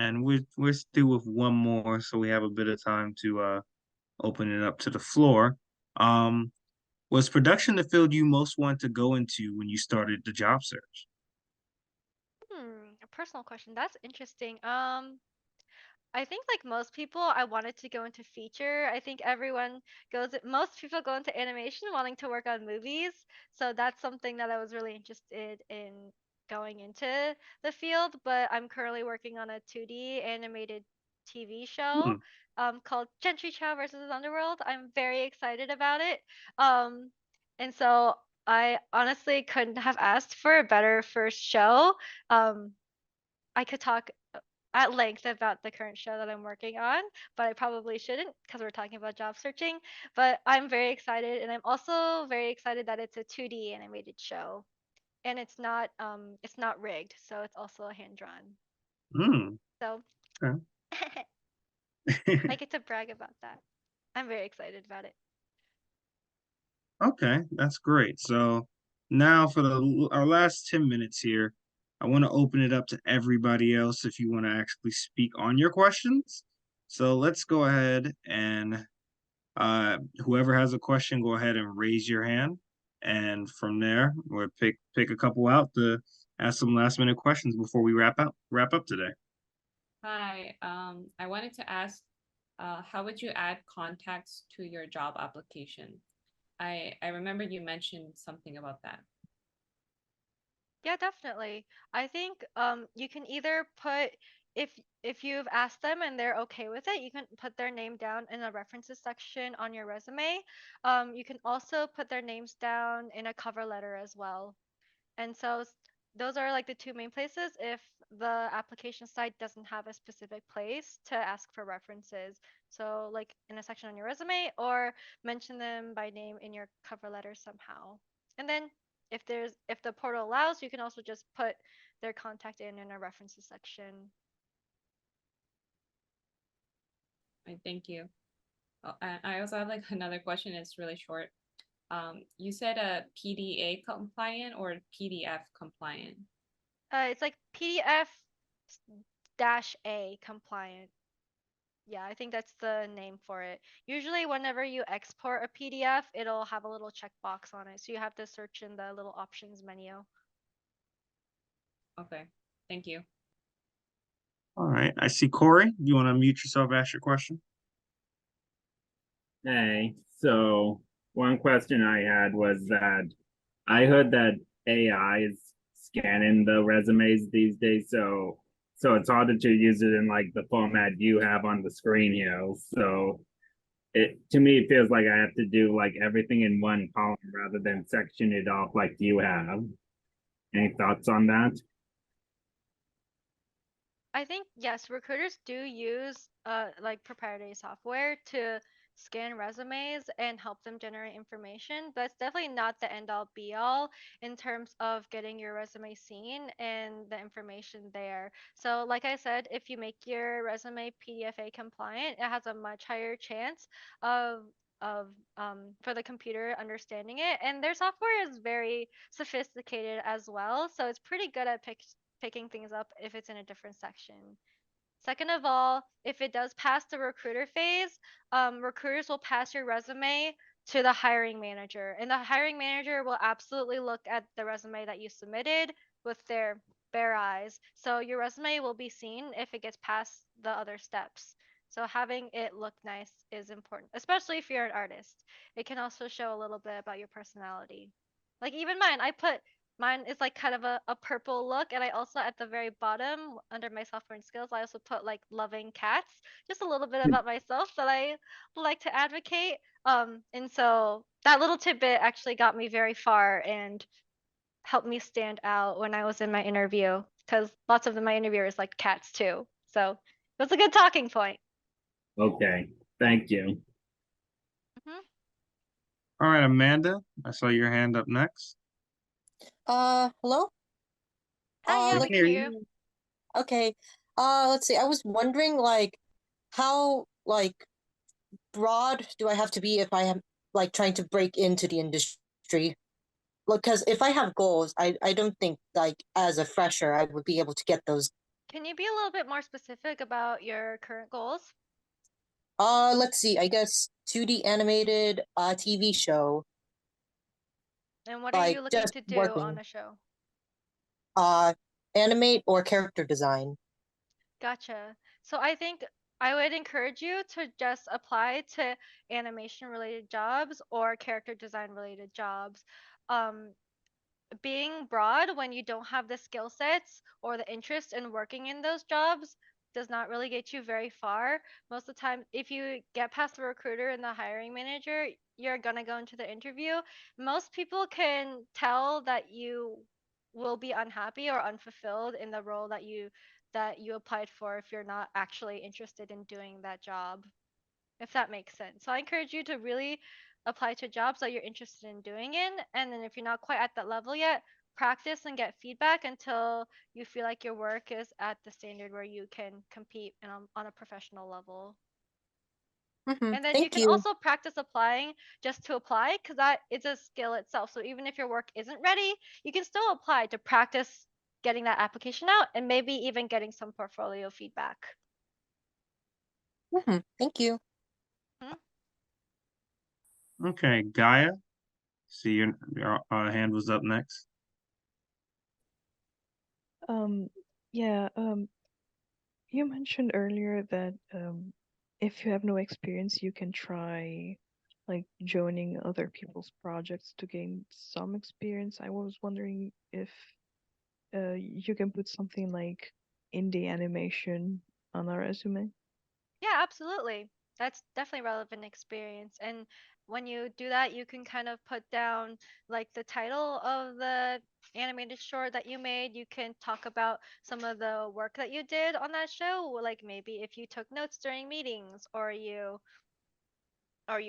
And we're still with one more, so we have a bit of time to open it up to the floor. Um, was production the field you most wanted to go into when you started the job search? A personal question. That's interesting. I think like most people, I wanted to go into feature. I think most people go into animation wanting to work on movies. So that's something that I was really interested in going into the field. But I'm currently working on a 2D animated TV show Hmm, called JENTRY CHAU versus UNDERWORLD. I'm very excited about it. Um, and so I honestly couldn't have asked for a better first show. Um, I could talk at length about the current show that I'm working on, but I probably shouldn't because we're talking about job searching. But I'm very excited, and I'm also very excited that it's a 2D animated show, and it's not rigged, so it's also hand drawn. hmm, So I okay. get to brag about that. I'm very excited about it. Okay, that's great. So now for our last 10 minutes here, I want to open it up to everybody else if you want to actually speak on your questions. So let's go ahead and whoever has a question, go ahead and raise your hand. And from there, we'll pick a couple out to ask some last minute questions before we wrap up today. Hi, I wanted to ask, how would you add contacts to your job application? I remember you mentioned something about that. Yeah, definitely. I think you can either put if if you've asked them and they're okay with it, you can put their name down in the references section on your resume. You can also put their names down in a cover letter as well. And so those are like the two main places if the application site doesn't have a specific place to ask for references. So like in a section on your resume or mention them by name in your cover letter somehow. And then if the portal allows, you can also just put their contact in a references section. Thank you. Oh, and I also have like another question. It's really short. You said a PDA compliant or PDF compliant? It's like PDF dash A compliant. Yeah, I think that's the name for it. Usually, whenever you export a PDF, it'll have a little checkbox on it. So you have to search in the little options menu. Okay, thank you. All right. I see Corey. You want to mute yourself, ask your question? Hey, so one question I had was that I heard that AI is scanning the resumes these days, so it's harder to use it in like the format you have on the screen here. So it to me it feels like I have to do like everything in one column rather than section it off like you have. Any thoughts on that? I think yes, recruiters do use like proprietary software to scan resumes and help them generate information, but it's definitely not the end all be all in terms of getting your resume seen and the information there. So like I said, if you make your resume PDFA compliant, it has a much higher chance of for the computer understanding it, and their software is very sophisticated as well, so it's pretty good at picking things up if it's in a different section. Second of all, if it does pass the recruiter phase, recruiters will pass your resume to the hiring manager, and the hiring manager will absolutely look at the resume that you submitted with their bare eyes. So your resume will be seen if it gets past the other steps. So having it look nice is important, especially if you're an artist. It can also show a little bit about your personality. Like even mine is like kind of a purple look, and I also at the very bottom under my software and skills, I also put like loving cats, just a little bit about myself that I like to advocate. And so that little tidbit actually got me very far and helped me stand out when I was in my interview, because lots of my interviewers liked cats too. So it was a good talking point. Okay, thank you. Mhm. All right, Amanda, I saw your hand up next. Hello? Hi, yeah, we we can can hear hear you. Okay. Let's see. I was wondering, like, how, like, broad do I have to be if I am, like, trying to break into the industry? Because if I have goals, I don't think, like, as a fresher, I would be able to get those. Can you be a little bit more specific about your current goals? Let's see. I guess 2D animated, TV show, And what are like, you looking just to do on working. a show? Animate or character design. Gotcha. So I think I would encourage you to just apply to animation related jobs or character design related jobs. Um, Being broad when you don't have the skill sets or the interest in working in those jobs does not really get you very far. Most of the time, if you get past the recruiter and the hiring manager, you're gonna go into the interview. Most people can tell that you will be unhappy or unfulfilled in the role that you applied for if you're not actually interested in doing that job, if that makes sense. So I encourage you to really apply to jobs that you're interested in doing in. And then if you're not quite at that level yet, practice and get feedback until you feel like your work is at the standard where you can compete on a professional level. And then you Thank can you. also practice applying just to apply, because that is a skill itself. So even if your work isn't ready, you can still apply to practice getting that application out and maybe even getting some portfolio feedback. Thank you. Okay, Gaia, see your hand was up next. Yeah, you mentioned earlier that if you have no experience, you can try like joining other people's projects to gain some experience. I was wondering if you can put something like indie animation on our resume. Yeah, absolutely. That's definitely relevant experience. And when you do that, you can kind of put down like the title of the animated short that you made. You can talk about some of the work that you did on that show, like maybe if you took notes during meetings or you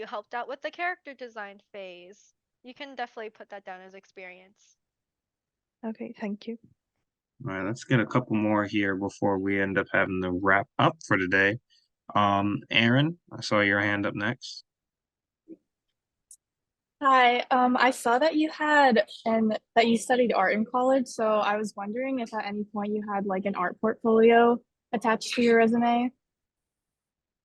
helped out with the character design phase. You can definitely put that down as experience. Okay, thank you. All right, let's get a couple more here before we end up having to wrap up for today. Aaron, I saw your hand up next. Hi, I saw that you had and that you studied art in college, so I was wondering if at any point you had like an art portfolio attached to your resume.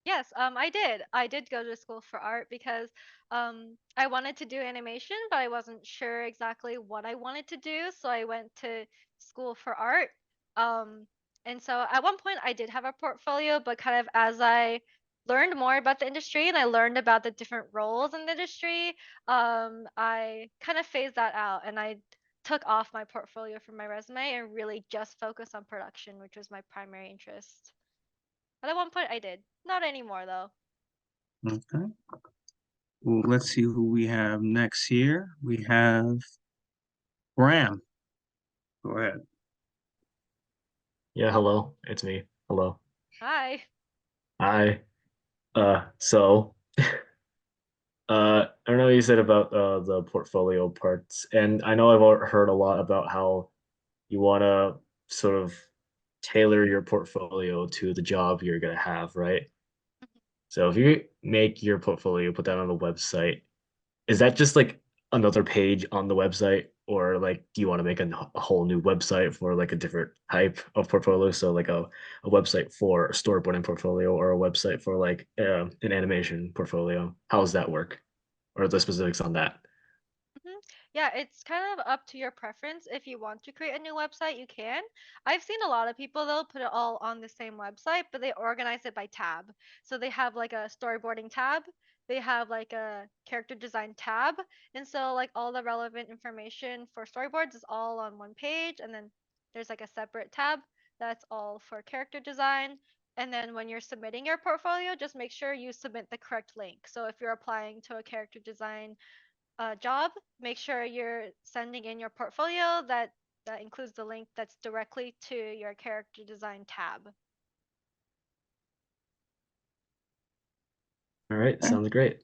Yes, I did. I did go to school for art because I wanted to do animation, but I wasn't sure exactly what I wanted to do, so I went to school for art. Um, and so at one point I did have a portfolio, but kind of as I learned more about the industry and I learned about the different roles in the industry, I kind of phased that out and I took off my portfolio from my resume and really just focused on production, which was my primary interest. But at one point I did. Not anymore though. Okay. Well, let's see who we have next here. We have Graham. Go ahead. Yeah, hello, it's me. Hello. Hi. Hi. So I don't know what you said about the portfolio parts, and I know heard a lot about how you want to sort of tailor your portfolio to the job you're gonna have, right? So if you make your portfolio, put that on the website, is that just like another page on the website, or like do you want to make a whole new website for like a different type of portfolio? So like a website for a storyboarding portfolio or a website for like an animation portfolio. How does that work? Or the specifics on that? Mhm. Yeah, it's kind of up to your preference. If you want to create a new website, you can. I've seen a lot of people, they'll put it all on the same website, but they organize it by tab. So they have like a storyboarding tab, they have like a character design tab, and so like all the relevant information for storyboards is all on one page, and then there's like a separate tab that's all for character design. And then when you're submitting your portfolio, just make sure you submit the correct link. So if you're applying to a character design job, make sure you're sending in your portfolio that includes the link that's directly to your character design tab. All right, sounds great.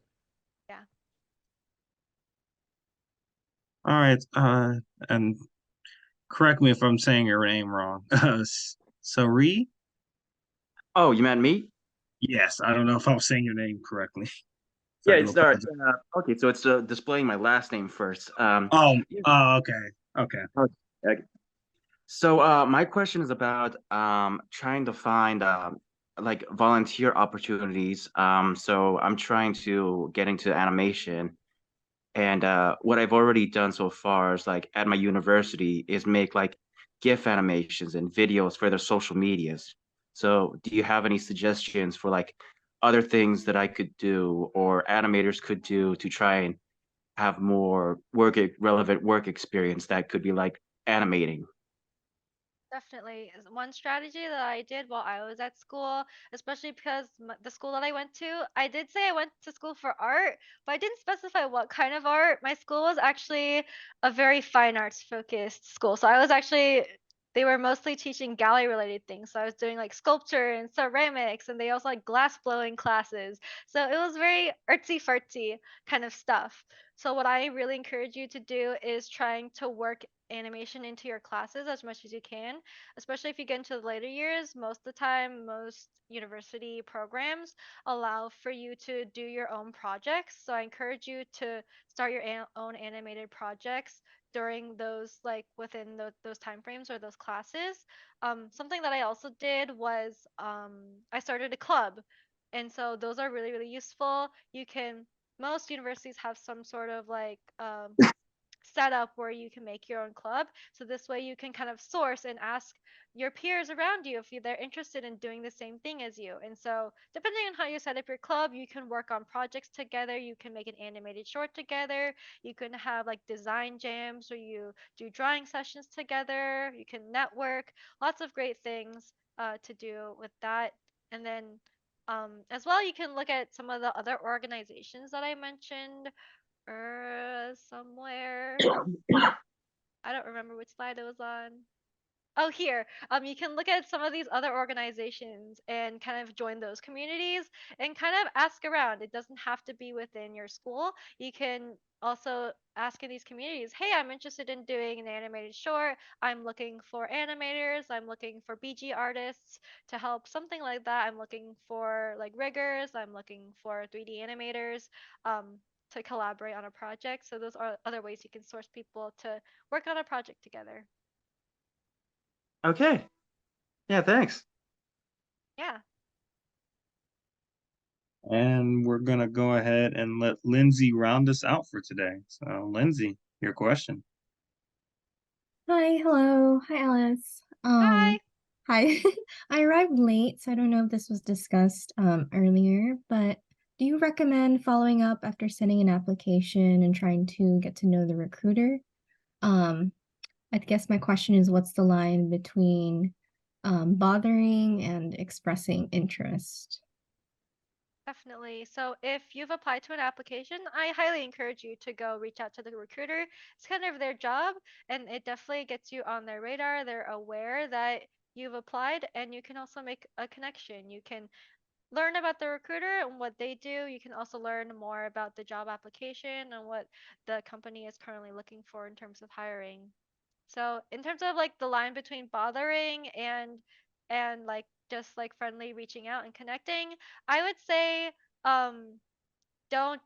Yeah. All right. And correct me if I'm saying your name wrong. Sari? Oh, you meant me? Yes, I don't know if I'm saying your name correctly. So Yeah, I do it's all right. apologize. Okay, so it's displaying my last name first. Oh, Yeah, okay. Okay. okay. So my question is about trying to find like volunteer opportunities. So I'm trying to get into animation, and what I've already done so far is like at my university is make like GIF animations and videos for their social medias. So do you have any suggestions for like other things that I could do or animators could do to try and have more relevant work experience that could be like animating? Definitely. One strategy that I did while I was at school, especially because the school that I went to, I did say I went to school for art, but I didn't specify what kind of art. My school was actually a very fine arts focused school. So I was actually, they were mostly teaching gallery related things. So I was doing like sculpture and ceramics, and they also like glass blowing classes. So it was very artsy fartsy kind of stuff. So what I really encourage you to do is trying to work animation into your classes as much as you can, especially if you get into the later years. Most of the time, most university programs allow for you to do your own projects. So I encourage you to start your own animated projects during those like within those time frames or those classes. Something that I also did was I started a club, and so those are really really useful. You can most universities have some sort of like setup where you can make your own club. So this way you can kind of source and ask your peers around you if they're interested in doing the same thing as you. And so depending on how you set up your club, you can work on projects together. You can make an animated short together. You can have like design jams where you do drawing sessions together. You can network. Lots of great things to do with that. And then as well, you can look at some of the other organizations that I mentioned somewhere. I don't remember which slide it was on. Oh, here. You can look at some of these other organizations and kind of join those communities and kind of ask around. It doesn't have to be within your school. You can also ask in these communities, hey, I'm interested in doing an animated short. I'm looking for animators. I'm looking for BG artists to help, something like that. I'm looking for like riggers. I'm looking for 3D animators to collaborate on a project. So those are other ways you can source people to work on a project together. Okay. Yeah, thanks. Yeah. And we're gonna go ahead and let Lindsay round us out for today. So, Lindsay, your question. Hi, hello. Hi, Alice. Hi. Hi. I arrived late, so I don't know if this was discussed earlier, but do you recommend following up after sending an application and trying to get to know the recruiter? Um, I guess my question is, what's the line between bothering and expressing interest? Definitely. So if you've applied to an application, I highly encourage you to go reach out to the recruiter. It's kind of their job, and it definitely gets you on their radar. They're aware that you've applied, and you can also make a connection. You can learn about the recruiter and what they do. You can also learn more about the job application and what the company is currently looking for in terms of hiring. So in terms of like the line between bothering and like just like friendly reaching out and connecting, I would say um don't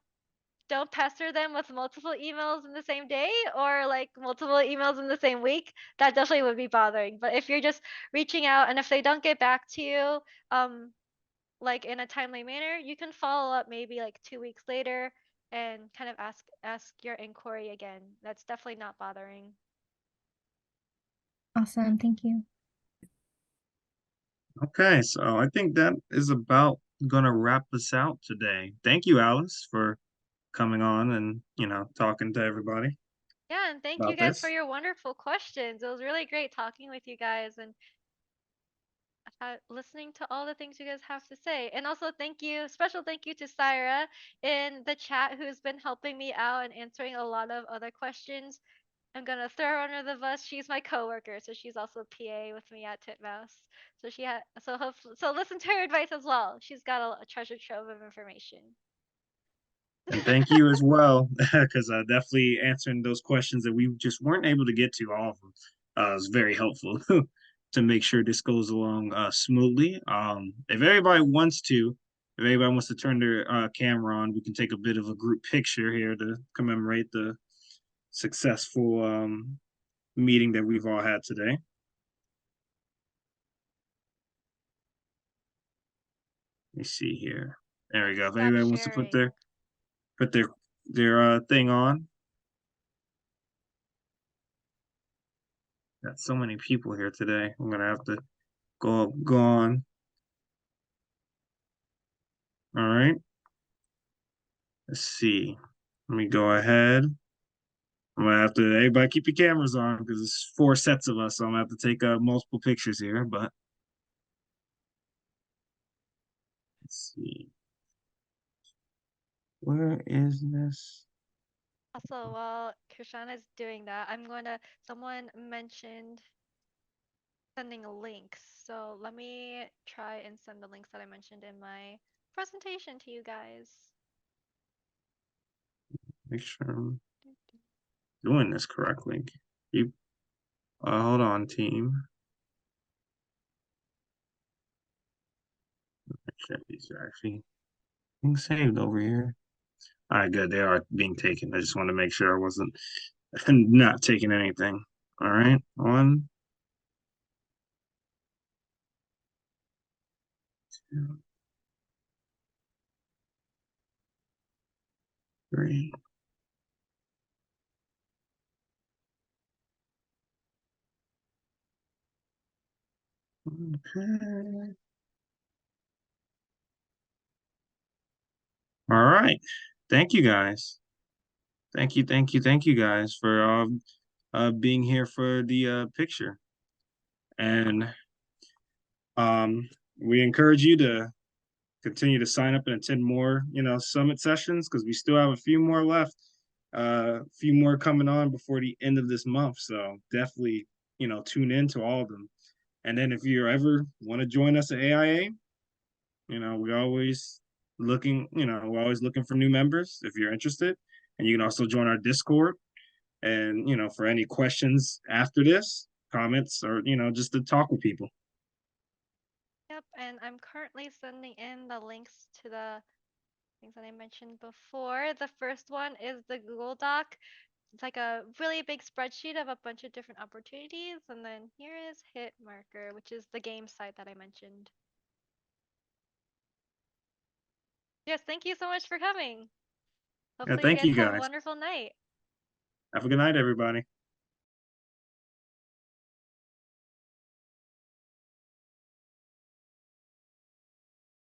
don't pester them with multiple emails in the same day or like multiple emails in the same week. That definitely would be bothering. But if you're just reaching out and if they don't get back to you, like in a timely manner, you can follow up maybe like 2 weeks later and kind of ask your inquiry again. That's definitely not bothering. Awesome. Thank you. Okay, so I think that is about gonna wrap us out today. Thank you, Alice, for coming on and talking to everybody Yeah, and thank you about guys for this. your wonderful questions. It was really great talking with you guys and listening to all the things you guys have to say. And also special thank you to Syra in the chat who's been helping me out and answering a lot of other questions. I'm gonna throw her under the bus. She's my coworker, so she's also a PA with me at Titmouse. So so listen to her advice as well. She's got a treasure trove of information. And thank you as well, because definitely answering those questions that we just weren't able to get to all of them is very helpful to make sure this goes along smoothly. If everybody wants to turn their camera on, we can take a bit of a group picture here to commemorate the successful meeting that we've all had today. Let me see here. There we go. If anybody wants to put their thing on. Got so many people here today. I'm gonna have to go on. All right. Let's see. Let me go ahead. I'm gonna have to everybody keep your cameras on because it's 4 sets of us, so I'm gonna have to take multiple pictures here, but let's see. Where is this? Also, while Krishana is doing that, someone mentioned sending links. So let me try and send the links that I mentioned in my presentation to you guys. Make sure I'm doing this correctly. Hold on, team. Make sure these are actually being saved over here. All right, good. They are being taken. I just want to make sure I wasn't not taking anything. All right, 1, 2, 3. Okay. All right. Thank you guys. Thank you guys for being here for the picture. And we encourage you to continue to sign up and attend more, summit sessions because we still have a few more left, a few more coming on before the end of this month. So definitely, tune in to all of them. And then if you ever want to join us at AIA, we're always looking for new members if you're interested. And you can also join our Discord. And, for any questions after this, comments, or, just to talk with people. Yep, and I'm currently sending in the links to the things that I mentioned before. The first one is the Google Doc. It's like a really big spreadsheet of a bunch of different opportunities. And then here is Hitmarker, which is the game site that I mentioned. Yes, thank you so much for coming. Hopefully Thank you you guys have a guys. wonderful night. Have a good night, everybody.